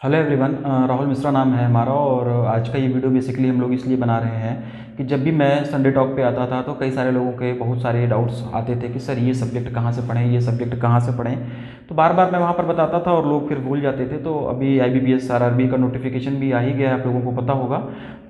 Hello everyone, Rahul Mishra नाम है हमारा। और आज का ये वीडियो बेसिकली हम लोग इसलिए बना रहे हैं कि जब भी मैं संडे टॉक पे आता था तो कई सारे लोगों के बहुत सारे डाउट्स आते थे कि सर ये सब्जेक्ट कहाँ से पढ़ें, ये सब्जेक्ट कहाँ से पढ़ें। तो बार बार मैं वहाँ पर बताता था और लोग फिर भूल जाते थे। तो अभी IBPS RRB का नोटिफिकेशन भी आ ही गया है, आप लोगों को पता होगा।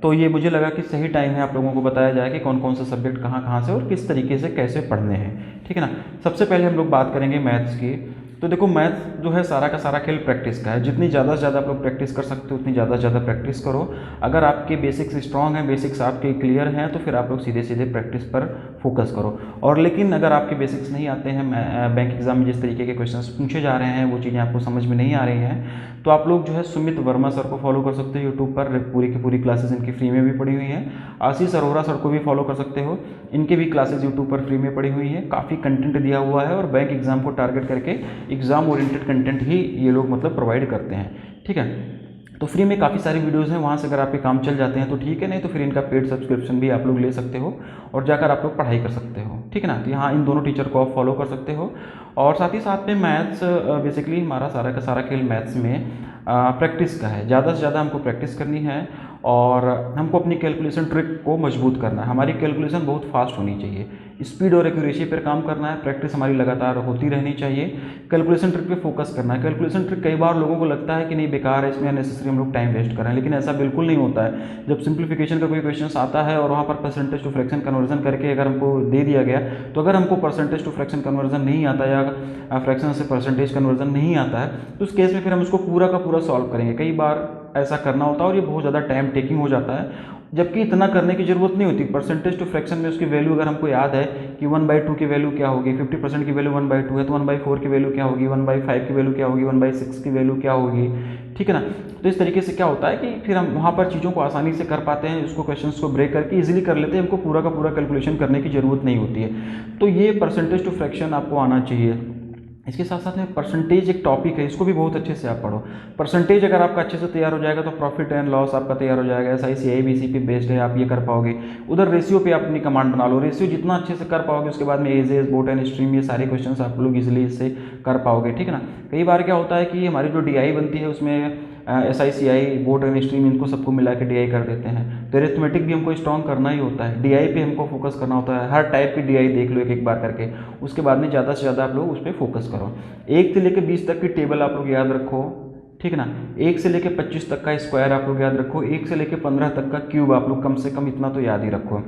तो ये मुझे लगा कि सही टाइम है आप लोगों को बताया जाए कि कौन कौन से सब्जेक्ट कहाँ कहाँ से और किस तरीके से कैसे पढ़ने हैं, ठीक है ना। सबसे पहले हम लोग बात करेंगे मैथ्स की। तो देखो, मैथ जो है सारा का सारा खेल प्रैक्टिस का है। जितनी ज़्यादा से ज़्यादा आप लोग प्रैक्टिस कर सकते हो उतनी ज़्यादा से ज़्यादा प्रैक्टिस करो। अगर आपके बेसिक्स स्ट्रांग हैं, बेसिक्स आपके क्लियर हैं, तो फिर आप लोग सीधे सीधे प्रैक्टिस पर फोकस करो। और लेकिन अगर आपके बेसिक्स नहीं आते हैं, बैंक एग्जाम में जिस तरीके के क्वेश्चंस पूछे जा रहे हैं वो चीज़ें आपको समझ में नहीं आ रही हैं, तो आप लोग जो है सुमित वर्मा सर को फॉलो कर सकते हो यूट्यूब पर। पूरी की पूरी क्लासेस इनकी फ्री में भी पड़ी हुई हैं। आशीष अरोरा सर को भी फॉलो कर सकते हो, इनकी भी क्लासेस यूट्यूब पर फ्री में पड़ी हुई हैं। काफ़ी कंटेंट दिया हुआ है और बैंक एग्जाम को टारगेट करके एग्जाम ओरिएंटेड कंटेंट ही ये लोग मतलब प्रोवाइड करते हैं, ठीक है। तो फ्री में काफ़ी सारी वीडियोस हैं, वहाँ से अगर आपके काम चल जाते हैं तो ठीक है, नहीं तो फिर इनका पेड सब्सक्रिप्शन भी आप लोग ले सकते हो और जाकर आप लोग पढ़ाई कर सकते हो, ठीक है ना। तो यहाँ इन दोनों टीचर को आप फॉलो कर सकते हो। और साथ ही साथ में मैथ्स, बेसिकली हमारा सारा का सारा खेल मैथ्स में प्रैक्टिस का है। ज़्यादा से ज़्यादा हमको प्रैक्टिस करनी है और हमको अपनी कैलकुलेशन ट्रिक को मजबूत करना है। हमारी कैलकुलेशन बहुत फास्ट होनी चाहिए, स्पीड और एक्यूरेसी पर काम करना है। प्रैक्टिस हमारी लगातार होती रहनी चाहिए। कैलकुलेशन ट्रिक पे फोकस करना है। कैलकुलेशन ट्रिक कई बार लोगों को लगता है कि नहीं बेकार है, इसमें अननेसेसरी हम लोग टाइम वेस्ट कर रहे हैं, लेकिन ऐसा बिल्कुल नहीं होता है। जब सिंप्लीफिकेशन का कोई क्वेश्चन आता है और वहाँ पर परसेंटेज टू फ्रैक्शन कन्वर्जन करके अगर हमको दे दिया गया, तो अगर हमको परसेंटेज टू फ्रैक्शन कन्वर्जन नहीं आता या फ्रैक्शन से परसेंटेज कन्वर्जन नहीं आता है, तो उस केस में फिर हम उसको पूरा का पूरा सॉल्व करेंगे। कई बार ऐसा करना होता है और ये बहुत ज़्यादा टाइम टेकिंग हो जाता है, जबकि इतना करने की ज़रूरत नहीं होती। परसेंटेज टू फ्रैक्शन में उसकी वैल्यू अगर हमको याद है कि 1/2 की वैल्यू क्या होगी, 50% की वैल्यू 1/2 है, तो 1/4 की वैल्यू क्या होगी, 1/5 की वैल्यू क्या होगी, 1/6 की वैल्यू क्या होगी, ठीक है ना। तो इस तरीके से क्या होता है कि फिर हम वहाँ पर चीज़ों को आसानी से कर पाते हैं, उसको क्वेश्चंस को ब्रेक करके इजीली कर लेते हैं। हमको पूरा का पूरा कैलकुलेशन करने की ज़रूरत नहीं होती है। तो ये परसेंटेज टू फ्रैक्शन आपको आना चाहिए। इसके साथ साथ में परसेंटेज एक टॉपिक है, इसको भी बहुत अच्छे से आप पढ़ो। परसेंटेज अगर आपका अच्छे से तैयार हो जाएगा तो प्रॉफिट एंड लॉस आपका तैयार हो जाएगा। SI CIBC पे बेस्ड है, आप ये कर पाओगे। उधर रेशियो पे आप अपनी कमांड बना लो। रेशियो जितना अच्छे से कर पाओगे उसके बाद में एजेस, बोट एंड स्ट्रीम, ये सारे क्वेश्चंस आप लोग इजीली इससे कर पाओगे, ठीक है ना। कई बार क्या होता है कि हमारी जो DI बनती है उसमें SI CI, boat and stream, इनको सबको मिला के DI कर देते हैं। तो अरिथमेटिक भी हमको स्ट्रॉन्ग करना ही होता है, DI पे हमको फोकस करना होता है। हर टाइप की DI देख लो एक एक बार करके, उसके बाद में ज़्यादा से ज़्यादा आप लोग उस पर फोकस करो। 1 से लेकर 20 तक की टेबल आप लोग याद रखो, ठीक है ना। 1 से लेकर 25 तक का स्क्वायर आप लोग याद रखो। 1 से लेकर 15 तक का क्यूब आप लोग कम से कम इतना तो याद ही रखो।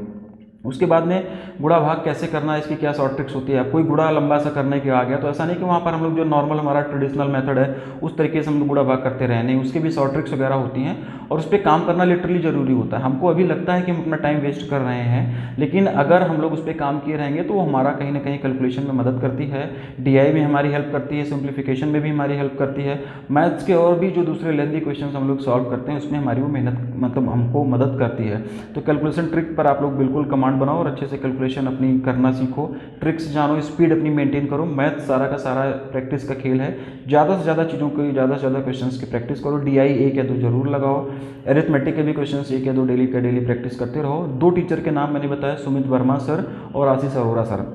उसके बाद में गुणा भाग कैसे करना है, इसकी क्या शॉर्ट ट्रिक्स होती है। कोई गुणा लंबा सा करने के आ गया तो ऐसा नहीं कि वहाँ पर हम लोग जो नॉर्मल हमारा ट्रेडिशनल मेथड है उस तरीके से हम लोग गुणा भाग करते रहे, नहीं, उसकी भी शॉर्ट ट्रिक्स वगैरह होती हैं और उस पर काम करना लिटरली ज़रूरी होता है। हमको अभी लगता है कि हम अपना टाइम वेस्ट कर रहे हैं, लेकिन अगर हम लोग उस पर काम किए रहेंगे तो वो हमारा कहीं ना कहीं कैलकुलेशन में मदद करती है, DI में हमारी हेल्प करती है, सिंप्लीफिकेशन में भी हमारी हेल्प करती है। मैथ्स के और भी जो दूसरे लेंथी क्वेश्चन हम लोग सॉल्व करते हैं उसमें हमारी वो मेहनत मतलब हमको मदद करती है। तो कैलकुलेशन ट्रिक पर आप लोग बिल्कुल कमांड बनाओ और अच्छे से कैलकुलेशन अपनी करना सीखो, ट्रिक्स जानो, स्पीड अपनी मेंटेन करो। मैथ सारा का सारा प्रैक्टिस का खेल है। ज़्यादा से ज़्यादा चीज़ों की, ज़्यादा से ज़्यादा क्वेश्चंस की प्रैक्टिस करो। DI 1 या 2 जरूर लगाओ। अरिथमेटिक के भी क्वेश्चंस 1 या 2 डेली का डेली प्रैक्टिस करते रहो। 2 टीचर के नाम मैंने बताया, सुमित वर्मा सर और आशीष अरोरा सर।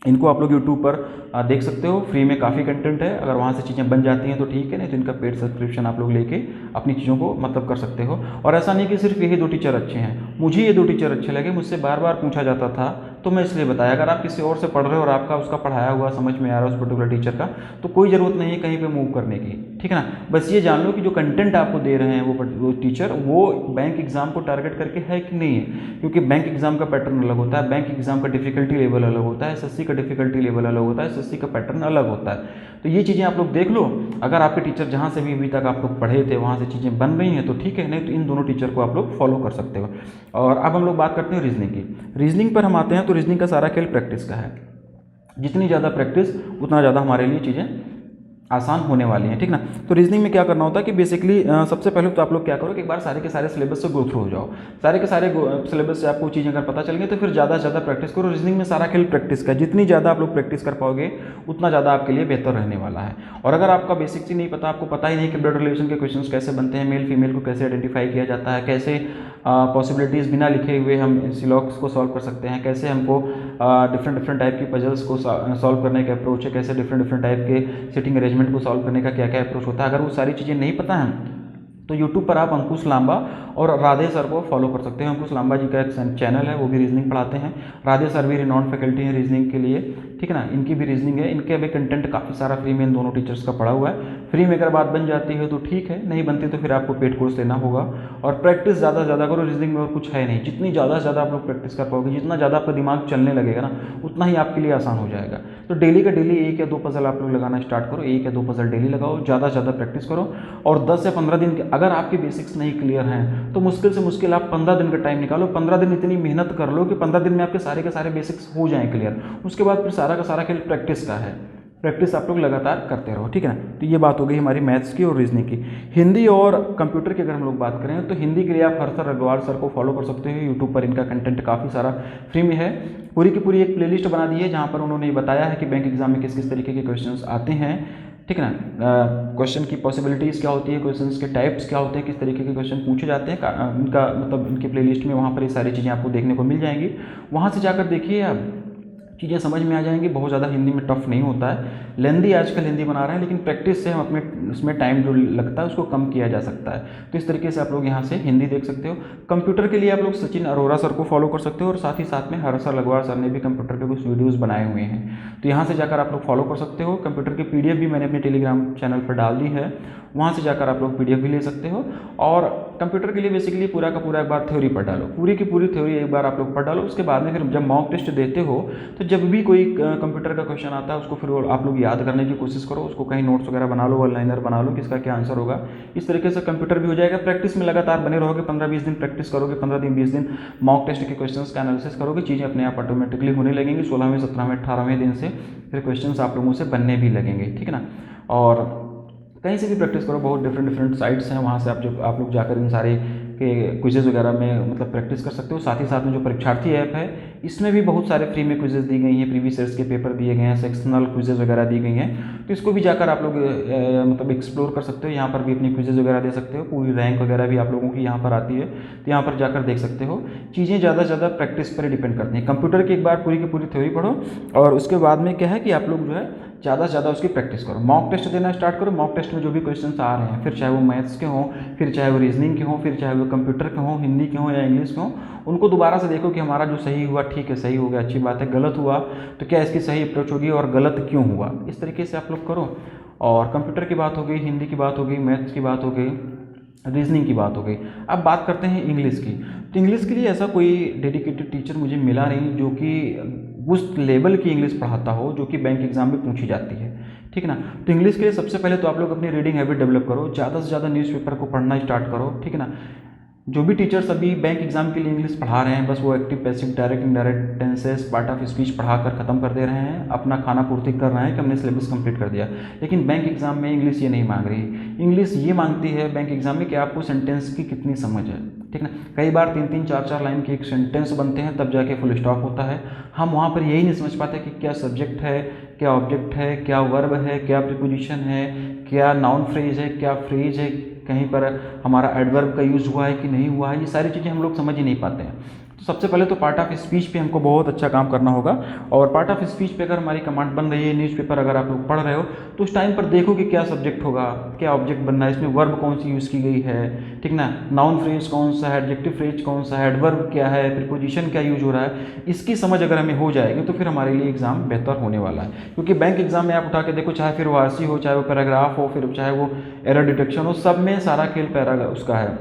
इनको आप लोग यूट्यूब पर देख सकते हो, फ्री में काफ़ी कंटेंट है। अगर वहाँ से चीज़ें बन जाती हैं तो ठीक है, नहीं तो इनका पेड सब्सक्रिप्शन आप लोग लेके अपनी चीज़ों को मतलब कर सकते हो। और ऐसा नहीं कि सिर्फ यही 2 टीचर अच्छे हैं, मुझे ये 2 टीचर अच्छे लगे, मुझसे बार बार पूछा जाता था तो मैं इसलिए बताया। अगर आप किसी और से पढ़ रहे हो और आपका उसका पढ़ाया हुआ समझ में आ रहा है उस पर्टिकुलर टीचर का, तो कोई ज़रूरत नहीं है कहीं पर मूव करने की, ठीक है ना। बस ये जान लो कि जो कंटेंट आपको दे रहे हैं वो टीचर वो बैंक एग्जाम को टारगेट करके है कि नहीं है, क्योंकि बैंक एग्जाम का पैटर्न अलग होता है, बैंक एग्जाम का डिफिकल्टी लेवल अलग होता है, SSC का डिफिकल्टी लेवल अलग होता है, SSC का पैटर्न अलग होता है। तो ये चीज़ें आप लोग देख लो। अगर आपके टीचर जहाँ से भी अभी तक आप लोग पढ़े थे वहाँ से चीज़ें बन रही हैं तो ठीक है, नहीं तो इन दोनों टीचर को आप लोग फॉलो कर सकते हो। और अब हम लोग बात करते हैं रीजनिंग की। रीजनिंग पर हम आते हैं तो रीजनिंग का सारा खेल प्रैक्टिस का है। जितनी ज़्यादा प्रैक्टिस उतना ज़्यादा हमारे लिए चीज़ें आसान होने वाली हैं, ठीक ना। तो रीजनिंग में क्या करना होता है कि बेसिकली सबसे पहले तो आप लोग क्या करो कि एक बार सारे के सारे सिलेबस से गो थ्रू हो जाओ। सारे के सारे सिलेबस से आपको चीज़ें अगर पता चल गई तो फिर ज़्यादा से ज़्यादा प्रैक्टिस करो। रीजनिंग में सारा खेल प्रैक्टिस का, जितनी ज़्यादा आप लोग प्रैक्टिस कर पाओगे उतना ज़्यादा आपके लिए बेहतर रहने वाला है। और अगर आपका बेसिक्स ही नहीं पता, आपको पता ही नहीं कि ब्लड रिलेशन के क्वेश्चन कैसे बनते हैं, मेल फीमेल को कैसे आइडेंटिफाई किया जाता है, कैसे पॉसिबिलिटीज़ बिना लिखे हुए हम सिलॉक्स को सॉल्व कर सकते हैं, कैसे हमको डिफरेंट डिफरेंट टाइप की पजल्स को सॉल्व करने के अप्रोच है, कैसे डिफरेंट डिफरेंट टाइप के सिटिंग अरेंजमेंट अरेंजमेंट को सॉल्व करने का क्या क्या अप्रोच होता है, अगर वो सारी चीज़ें नहीं पता है तो यूट्यूब पर आप अंकुश लांबा और राधे सर को फॉलो कर सकते हैं। अंकुश लांबा जी का एक चैनल है, वो भी रीजनिंग पढ़ाते हैं। राधे सर भी रिनॉन फैकल्टी हैं रीजनिंग के लिए, ठीक है ना, इनकी भी रीजनिंग है। इनके अभी कंटेंट काफ़ी सारा फ्री में इन दोनों टीचर्स का पड़ा हुआ है। फ्री में अगर बात बन जाती है तो ठीक है, नहीं बनती तो फिर आपको पेड कोर्स लेना होगा। और प्रैक्टिस ज़्यादा से ज़्यादा करो रीजनिंग में, और कुछ है नहीं। जितनी ज़्यादा से ज़्यादा आप लोग प्रैक्टिस कर पाओगे, जितना ज़्यादा आपका दिमाग चलने लगेगा ना, उतना ही आपके लिए आसान हो जाएगा। तो डेली का डेली 1 या 2 पजल आप लोग लगाना स्टार्ट करो, 1 या 2 पजल डेली लगाओ, ज़्यादा से ज़्यादा प्रैक्टिस करो। और 10 से 15 दिन के अगर आपके बेसिक्स नहीं क्लियर हैं तो मुश्किल से मुश्किल आप 15 दिन का टाइम निकालो। 15 दिन इतनी मेहनत कर लो कि 15 दिन में आपके सारे के सारे बेसिक्स हो जाएं क्लियर। उसके बाद फिर सारा का सारा खेल प्रैक्टिस का है। प्रैक्टिस आप लोग लगातार करते रहो, ठीक है ना। तो ये बात हो गई हमारी मैथ्स की और रीजनिंग की। हिंदी और कंप्यूटर की अगर हम लोग बात करें तो हिंदी के लिए आप हर्षद अग्रवाल सर को फॉलो कर सकते हो। यूट्यूब पर इनका कंटेंट काफ़ी सारा फ्री में है। पूरी की पूरी एक प्लेलिस्ट बना दी है जहाँ पर उन्होंने बताया है कि बैंक एग्जाम में किस किस तरीके के क्वेश्चंस आते हैं, ठीक है ना। क्वेश्चन की पॉसिबिलिटीज़ क्या होती है, क्वेश्चंस के टाइप्स क्या होते हैं, किस तरीके के क्वेश्चन पूछे जाते हैं, इनका मतलब इनके प्लेलिस्ट में वहाँ पर ये सारी चीज़ें आपको देखने को मिल जाएंगी। वहाँ से जाकर देखिए आप, चीज़ें समझ में आ जाएंगी। बहुत ज़्यादा हिंदी में टफ नहीं होता है। लेंदी आजकल हिंदी बना रहे हैं, लेकिन प्रैक्टिस से हम अपने उसमें टाइम जो लगता है उसको कम किया जा सकता है। तो इस तरीके से आप लोग यहाँ से हिंदी देख सकते हो। कंप्यूटर के लिए आप लोग सचिन अरोरा सर को फॉलो कर सकते हो, और साथ ही साथ में हर्षद अग्रवाल सर ने भी कंप्यूटर पे कुछ वीडियोज़ बनाए हुए हैं, तो यहाँ से जाकर आप लोग फॉलो कर सकते हो। कंप्यूटर की PDF भी मैंने अपने टेलीग्राम चैनल पर डाल दी है, वहाँ से जाकर आप लोग PDF भी ले सकते हो। और कंप्यूटर के लिए बेसिकली पूरा का पूरा एक बार थ्योरी पढ़ डालो, पूरी की पूरी थ्योरी एक बार आप लोग पढ़ डालो। उसके बाद में फिर जब मॉक टेस्ट देते हो तो जब भी कोई कंप्यूटर का क्वेश्चन आता है उसको फिर आप लोग याद करने की कोशिश करो, उसको कहीं नोट्स वगैरह बना लो, वन लाइनर बना लो, किसका क्या आंसर होगा। इस तरीके से कंप्यूटर भी हो जाएगा। प्रैक्टिस में लगातार बने रहोगे, 15-20 दिन प्रैक्टिस करोगे, 15 दिन 20 दिन मॉक टेस्ट के क्वेश्चंस का एनालिसिस करोगे, चीज़ें अपने आप ऑटोमेटिकली होने लगेंगी। 16वें 17वें 18वें दिन से फिर क्वेश्चंस आप लोगों से बनने भी लगेंगे, ठीक है ना। और कहीं से भी प्रैक्टिस करो, बहुत डिफरेंट साइट्स हैं, वहाँ से आप लोग जाकर इन सारे के क्विजेज़ वगैरह में मतलब प्रैक्टिस कर सकते हो। साथ ही साथ में जो परीक्षार्थी ऐप है इसमें भी बहुत सारे फ्री में क्विजेज़ दी गई हैं, प्रीवियस ईयर्स के पेपर दिए गए हैं, सेक्शनल क्विजेज़ वगैरह दी गई हैं। तो इसको भी जाकर आप लोग मतलब एक्सप्लोर कर सकते हो। यहाँ पर भी अपनी क्विजेज़ वगैरह दे सकते हो, पूरी रैंक वगैरह भी आप लोगों की यहाँ पर आती है, तो यहाँ पर जाकर देख सकते हो। चीज़ें ज़्यादा से ज़्यादा प्रैक्टिस पर डिपेंड करती हैं। कंप्यूटर की एक बार पूरी की पूरी थ्योरी पढ़ो, और उसके बाद में क्या है कि आप लोग जो है ज़्यादा से ज़्यादा उसकी प्रैक्टिस करो। मॉक टेस्ट देना स्टार्ट करो। मॉक टेस्ट में जो भी क्वेश्चंस आ रहे हैं, फिर चाहे वो मैथ्स के हों, फिर चाहे वो रीजनिंग के हों, फिर चाहे वो कंप्यूटर के हों, हिंदी के हों या इंग्लिश के हों, उनको दोबारा से देखो कि हमारा जो सही हुआ ठीक है, सही हो गया, अच्छी बात है। गलत हुआ तो क्या इसकी सही अप्रोच होगी, और गलत क्यों हुआ, इस तरीके से आप लोग करो। और कंप्यूटर की बात हो गई, हिंदी की बात हो गई, मैथ्स की बात हो गई, रीजनिंग की बात हो गई। अब बात करते हैं इंग्लिश की। तो इंग्लिश के लिए ऐसा कोई डेडिकेटेड टीचर मुझे मिला नहीं जो कि उस लेवल की इंग्लिश पढ़ाता हो जो कि बैंक एग्जाम में पूछी जाती है, ठीक है ना। तो इंग्लिश के लिए सबसे पहले तो आप लोग अपनी रीडिंग हैबिट डेवलप करो, ज़्यादा से ज़्यादा न्यूज़पेपर को पढ़ना स्टार्ट करो, ठीक है ना। जो भी टीचर्स अभी बैंक एग्जाम के लिए इंग्लिश पढ़ा रहे हैं, बस वो active passive direct indirect tenses part of speech पढ़ाकर खत्म कर दे रहे हैं, अपना खाना पूर्ति कर रहे हैं कि हमने सिलेबस कंप्लीट कर दिया। लेकिन बैंक एग्जाम में इंग्लिश ये नहीं मांग रही। इंग्लिश ये मांगती है बैंक एग्जाम में कि आपको सेंटेंस की कितनी समझ है, ठीक ना। कई बार 3-3 4-4 लाइन के एक सेंटेंस बनते हैं, तब जाके फुल स्टॉप होता है। हम वहाँ पर यही नहीं समझ पाते कि क्या सब्जेक्ट है, क्या ऑब्जेक्ट है, क्या वर्ब है, क्या प्रीपोजिशन है, क्या नाउन फ्रेज है, क्या फ्रेज है, कहीं पर हमारा एडवर्ब का यूज़ हुआ है कि नहीं हुआ है। ये सारी चीज़ें हम लोग समझ ही नहीं पाते हैं। तो सबसे पहले तो पार्ट ऑफ स्पीच पे हमको बहुत अच्छा काम करना होगा। और पार्ट ऑफ स्पीच पे अगर हमारी कमांड बन रही है, न्यूज़पेपर अगर आप लोग पढ़ रहे हो, तो उस टाइम पर देखो कि क्या सब्जेक्ट होगा, क्या ऑब्जेक्ट बनना है, इसमें वर्ब कौन सी यूज़ की गई है, ठीक ना, नाउन फ्रेज कौन सा है, एडजेक्टिव फ्रेज कौन सा है, एडवर्ब क्या है, प्रीपोजिशन क्या यूज हो रहा है। इसकी समझ अगर हमें हो जाएगी तो फिर हमारे लिए एग्जाम बेहतर होने वाला है। क्योंकि बैंक एग्जाम में आप उठा के देखो, चाहे फिर वो आरसी हो, चाहे वो पैराग्राफ हो, फिर चाहे वो एरर डिटेक्शन हो, सब में सारा खेल उसका है,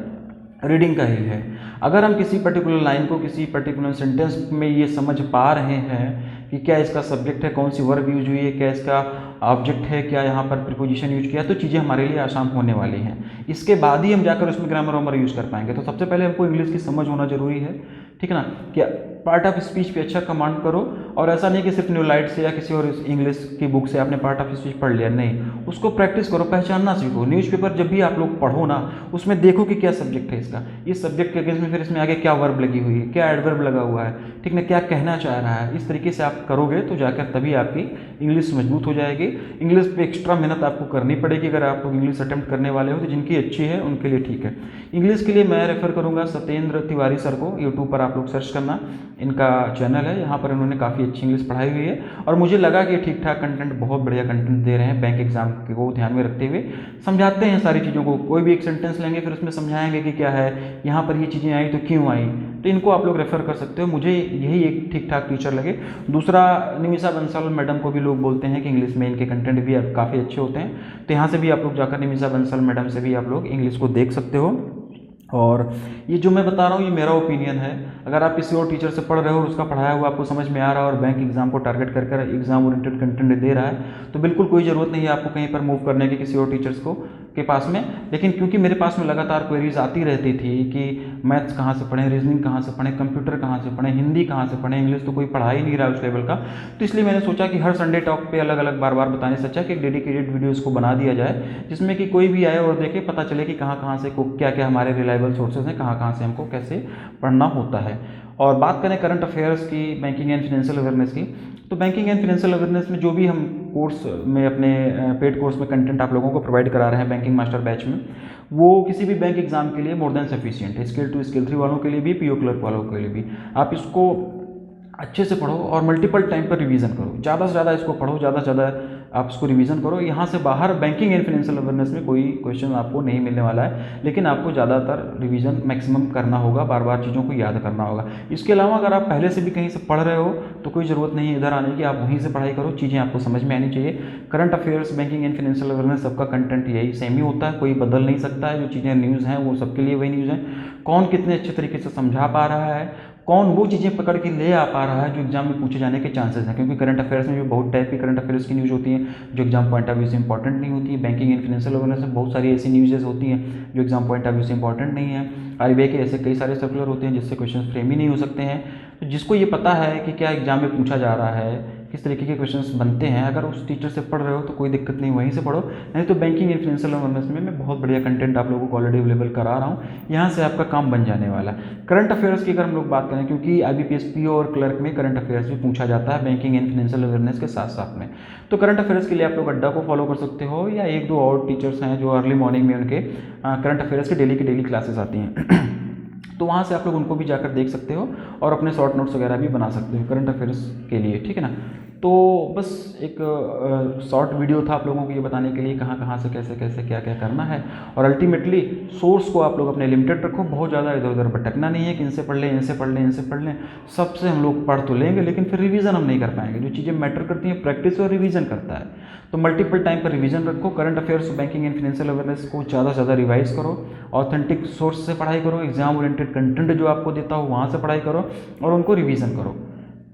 रीडिंग का ही है। अगर हम किसी पर्टिकुलर लाइन को किसी पर्टिकुलर सेंटेंस में ये समझ पा रहे हैं कि क्या इसका सब्जेक्ट है, कौन सी वर्ब यूज हुई है, क्या इसका ऑब्जेक्ट है, क्या यहाँ पर प्रीपोजिशन यूज किया, तो चीज़ें हमारे लिए आसान होने वाली हैं। इसके बाद ही हम जाकर उसमें ग्रामर वामर यूज़ कर पाएंगे। तो सबसे पहले हमको इंग्लिश की समझ होना जरूरी है, ठीक है ना। कि पार्ट ऑफ स्पीच पे अच्छा कमांड करो। और ऐसा नहीं कि सिर्फ न्यूलाइट से या किसी और इंग्लिश की बुक से आपने पार्ट ऑफ स्पीच पढ़ लिया, नहीं, उसको प्रैक्टिस करो, पहचानना सीखो। न्यूज़पेपर जब भी आप लोग पढ़ो ना, उसमें देखो कि क्या सब्जेक्ट है इसका, इस सब्जेक्ट के अगेंस्ट में फिर इसमें आगे क्या वर्ब लगी हुई है, क्या एडवर्ब लगा हुआ है, ठीक ना, क्या कहना चाह रहा है। इस तरीके से आप करोगे तो जाकर तभी आपकी इंग्लिश मजबूत हो जाएगी। इंग्लिश पे एक्स्ट्रा मेहनत आपको करनी पड़ेगी अगर आप लोग इंग्लिश अटेम्प्ट करने वाले हो। तो जिनकी अच्छी है उनके लिए ठीक है। इंग्लिश के लिए मैं रेफर करूंगा सत्येंद्र तिवारी सर को, यूट्यूब पर आप लोग सर्च करना, इनका चैनल है, यहाँ पर इन्होंने काफ़ी अच्छी इंग्लिश पढ़ाई हुई है और मुझे लगा कि ठीक ठाक कंटेंट, बहुत बढ़िया कंटेंट दे रहे हैं। बैंक एग्जाम को ध्यान में रखते हुए समझाते हैं सारी चीज़ों को, कोई भी एक सेंटेंस लेंगे फिर उसमें समझाएंगे कि क्या है, यहाँ पर ये चीज़ें आई तो क्यों आई। तो इनको आप लोग रेफ़र कर सकते हो, मुझे यही एक ठीक ठाक टीचर लगे। दूसरा, निमिषा बंसल मैडम को भी लोग बोलते हैं कि इंग्लिश में इनके कंटेंट भी काफ़ी अच्छे होते हैं, तो यहाँ से भी आप लोग जाकर निमिषा बंसल मैडम से भी आप लोग इंग्लिश को देख सकते हो। और ये जो मैं बता रहा हूँ ये मेरा ओपिनियन है। अगर आप किसी और टीचर से पढ़ रहे हो और उसका पढ़ाया हुआ आपको समझ में आ रहा है और बैंक एग्जाम को टारगेट कर एग्जाम ओरिएंटेड कंटेंट दे रहा है, तो बिल्कुल कोई ज़रूरत नहीं है आपको कहीं पर मूव करने की किसी और टीचर्स को के पास में। लेकिन क्योंकि मेरे पास में लगातार क्वेरीज आती रहती थी कि मैथ्स कहाँ से पढ़ें, रीजनिंग कहाँ से पढ़ें, कंप्यूटर कहाँ से पढ़ें, हिंदी कहाँ से पढ़ें, इंग्लिश तो कोई पढ़ा ही नहीं रहा उस लेवल का, तो इसलिए मैंने सोचा कि हर संडे टॉक पे अलग अलग बार बार बताने से अच्छा कि एक डेडिकेटेड वीडियो इसको बना दिया जाए, जिसमें कि कोई भी आए और देखे, पता चले कि कहाँ कहाँ से क्या क्या हमारे रिलायबल सोर्सेज हैं, कहाँ कहाँ से हमको कैसे पढ़ना होता है। और बात करें करंट अफेयर्स की, बैंकिंग एंड फाइनेंशियल अवेयरनेस की, तो बैंकिंग एंड फाइनेंशियल अवेयरनेस में जो भी हम कोर्स में अपने पेड कोर्स में कंटेंट आप लोगों को प्रोवाइड करा रहे हैं बैंकिंग मास्टर बैच में, वो किसी भी बैंक एग्जाम के लिए मोर देन सफिशिएंट है, स्केल 2 स्केल 3 वालों के लिए भी, पीओ क्लर्क वालों के लिए भी। आप इसको अच्छे से पढ़ो और मल्टीपल टाइम पर रिवीजन करो, ज़्यादा से ज़्यादा इसको पढ़ो, ज़्यादा से ज़्यादा आप इसको रिवीजन करो। यहाँ से बाहर बैंकिंग एंड फाइनेंशियल अवेयरनेस में कोई क्वेश्चन आपको नहीं मिलने वाला है, लेकिन आपको ज़्यादातर रिवीजन मैक्सिमम करना होगा, बार बार चीज़ों को याद करना होगा। इसके अलावा अगर आप पहले से भी कहीं से पढ़ रहे हो तो कोई ज़रूरत नहीं है इधर आने की, आप वहीं से पढ़ाई करो, चीज़ें आपको समझ में आनी चाहिए। Current affairs, banking and financial awareness, सबका कंटेंट यही सेम ही होता है, कोई बदल नहीं सकता है। जो चीज़ें न्यूज़ हैं वो सबके लिए वही न्यूज़ हैं। कौन कितने अच्छे तरीके से समझा पा रहा है, कौन वो चीज़ें पकड़ के ले आ पा रहा है जो एग्जाम में पूछे जाने के चांसेस हैं, क्योंकि करंट अफेयर्स में भी बहुत टाइप की करंट अफेयर्स की न्यूज़ होती हैं जो एग्जाम पॉइंट ऑफ व्यू से इंपॉर्टेंट नहीं होती है। बैंकिंग एंड फाइनेंशियल अवेयरनेस में बहुत सारी ऐसी न्यूज़ेस होती हैं जो एग्जाम पॉइंट ऑफ व्यू से इंपॉर्टेंट नहीं है। आरबीआई के ऐसे कई सारे सर्कुलर होते हैं जिससे क्वेश्चन फ्रेम ही नहीं हो सकते हैं। तो जिसको ये पता है कि क्या एग्जाम में पूछा जा रहा है, किस तरीके के क्वेश्चंस बनते हैं, अगर उस टीचर से पढ़ रहे हो तो कोई दिक्कत नहीं, वहीं से पढ़ो। नहीं तो बैंकिंग एंड फाइनेंशियल अवेयरनेस में मैं बहुत बढ़िया कंटेंट आप लोगों को ऑलरेडी अवेलेबल करा रहा हूँ, यहाँ से आपका काम बन जाने वाला है। करंट अफेयर्स की अगर हम लोग बात करें, क्योंकि IBPS PO और क्लर्क में करंट अफेयर्स भी पूछा जाता है बैंकिंग एंड फाइनेंशियल अवेयरनेस के साथ साथ में, तो करंट अफेयर्स के लिए आप लोग अड्डा को फॉलो कर सकते हो, या एक दो और टीचर्स हैं जो अर्ली मॉर्निंग में उनके करंट अफेयर्स की डेली क्लासेस आती हैं तो वहाँ से आप लोग उनको भी जाकर देख सकते हो और अपने शॉर्ट नोट्स वगैरह भी बना सकते हो करंट अफेयर्स के लिए, ठीक है ना। तो बस एक शॉर्ट वीडियो था आप लोगों को ये बताने के लिए कहाँ कहाँ से कैसे कैसे क्या क्या करना है, और अल्टीमेटली सोर्स को आप लोग अपने लिमिटेड रखो, बहुत ज़्यादा इधर उधर भटकना नहीं है कि इनसे पढ़ लें, इनसे पढ़ लें, इनसे पढ़ लें। सबसे हम लोग पढ़ तो लेंगे लेकिन फिर रिवीजन हम नहीं कर पाएंगे। जो चीज़ें मैटर करती हैं प्रैक्टिस और रिवीजन करता है, तो मल्टीपल टाइम पर रिवीजन रखो। Current affairs, banking and financial awareness को ज़्यादा से ज़्यादा रिवाइज करो, ऑथेंटिक सोर्स से पढ़ाई करो, एग्जाम ओरिएंटेड कंटेंट जो आपको देता हो वहाँ से पढ़ाई करो और उनको रिवीजन करो।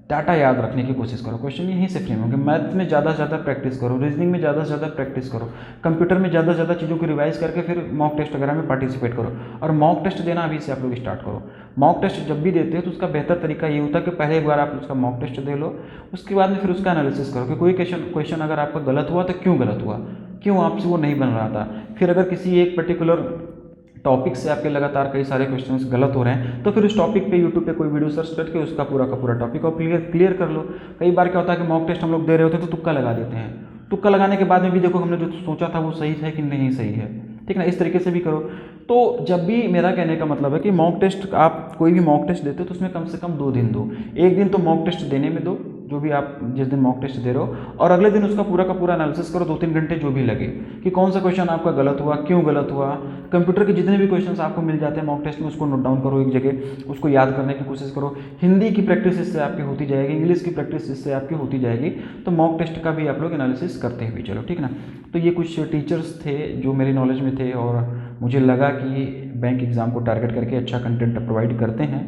डाटा याद रखने की कोशिश करो, क्वेश्चन यहीं से फ्रेम होंगे। मैथ में ज़्यादा से ज़्यादा प्रैक्टिस करो, रीजनिंग में ज़्यादा से ज़्यादा प्रैक्टिस करो, कंप्यूटर में ज़्यादा से ज़्यादा चीज़ों को रिवाइज करके फिर मॉक टेस्ट वगैरह में पार्टिसिपेट करो। और मॉक टेस्ट देना अभी से आप लोग स्टार्ट करो। मॉक टेस्ट जब भी देते हो तो उसका बेहतर तरीका ये होता है कि पहले एक बार आप उसका मॉक टेस्ट दे लो, उसके बाद में फिर उसका एनालिसिस करो कि कोई क्वेश्चन अगर आपका गलत हुआ तो क्यों गलत हुआ, क्यों आपसे वो नहीं बन रहा था। फिर अगर किसी एक पर्टिकुलर टॉपिक से आपके लगातार कई सारे क्वेश्चंस गलत हो रहे हैं तो फिर उस टॉपिक पे यूट्यूब पे कोई वीडियो सर्च करके उसका पूरा का पूरा टॉपिक और क्लियर कर लो। कई बार क्या होता है कि मॉक टेस्ट हम लोग दे रहे होते हैं तो तुक्का लगा देते हैं, तुक्का लगाने के बाद में भी देखो हमने जो सोचा था वो सही है कि नहीं सही है, ठीक ना। इस तरीके से भी करो। तो जब भी, मेरा कहने का मतलब है कि मॉक टेस्ट, आप कोई भी मॉक टेस्ट देते हो तो उसमें कम से कम 2 दिन दो। एक दिन तो मॉक टेस्ट देने में दो, जो भी आप जिस दिन मॉक टेस्ट दे रहे हो, और अगले दिन उसका पूरा का पूरा एनालिसिस करो 2-3 घंटे जो भी लगे कि कौन सा क्वेश्चन आपका गलत हुआ, क्यों गलत हुआ। कंप्यूटर के जितने भी क्वेश्चंस आपको मिल जाते हैं मॉक टेस्ट में उसको नोट डाउन करो एक जगह, उसको याद करने की कोशिश करो। हिंदी की प्रैक्टिस इससे आपकी होती जाएगी, इंग्लिश की प्रैक्टिस इससे आपकी होती जाएगी, तो मॉक टेस्ट का भी आप लोग एनालिसिस करते हुए चलो, ठीक ना। तो ये कुछ टीचर्स थे जो मेरी नॉलेज में थे और मुझे लगा कि बैंक एग्ज़ाम को टारगेट करके अच्छा कंटेंट प्रोवाइड करते हैं।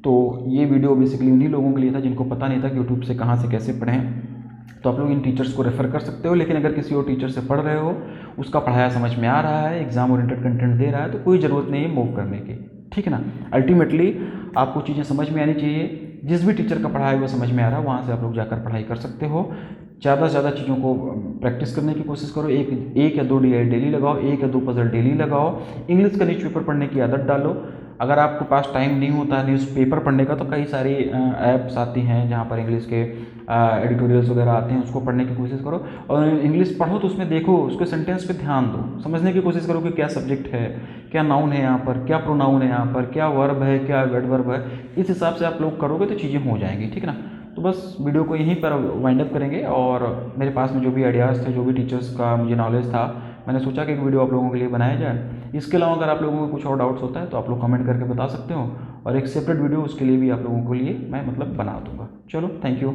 तो ये वीडियो बेसिकली उन्हीं लोगों के लिए था जिनको पता नहीं था कि यूट्यूब से कहाँ से कैसे पढ़ें। तो आप लोग इन टीचर्स को रेफ़र कर सकते हो, लेकिन अगर किसी और टीचर से पढ़ रहे हो, उसका पढ़ाया समझ में आ रहा है, एग्जाम ओरिएंटेड कंटेंट दे रहा है, तो कोई ज़रूरत नहीं है मूव करने की, ठीक है ना। अल्टीमेटली आपको चीज़ें समझ में आनी चाहिए, जिस भी टीचर का पढ़ाया हुआ समझ में आ रहा है वहाँ से आप लोग जाकर पढ़ाई कर सकते हो। ज़्यादा से ज़्यादा चीज़ों को प्रैक्टिस करने की कोशिश करो। एक या दो DI डेली लगाओ, 1 या 2 पजल डेली लगाओ। इंग्लिश का न्यूज़पेपर पढ़ने की आदत डालो। अगर आपके पास टाइम नहीं होता न्यूज़पेपर पढ़ने का, तो कई सारी ऐप्स आती हैं जहाँ पर इंग्लिश के एडिटोरियल्स वगैरह आते हैं, उसको पढ़ने की कोशिश करो। और इंग्लिश पढ़ो तो उसमें देखो, उसके सेंटेंस पे ध्यान दो, समझने की कोशिश करो कि क्या सब्जेक्ट है, क्या नाउन है यहाँ पर, क्या प्रोनाउन है यहाँ पर, क्या वर्ब है, क्या एडवर्ब है। इस हिसाब से आप लोग करोगे तो चीज़ें हो जाएंगी, ठीक है ना। तो बस वीडियो को यहीं पर वाइंड अप करेंगे। और मेरे पास में जो भी आइडियाज़ थे, जो भी टीचर्स का मुझे नॉलेज था, मैंने सोचा कि एक वीडियो आप लोगों के लिए बनाया जाए। इसके अलावा अगर आप लोगों को कुछ और डाउट्स होता है तो आप लोग कमेंट करके बता सकते हो, और एक सेपरेट वीडियो उसके लिए भी आप लोगों के लिए मैं मतलब बना दूंगा। चलो, थैंक यू।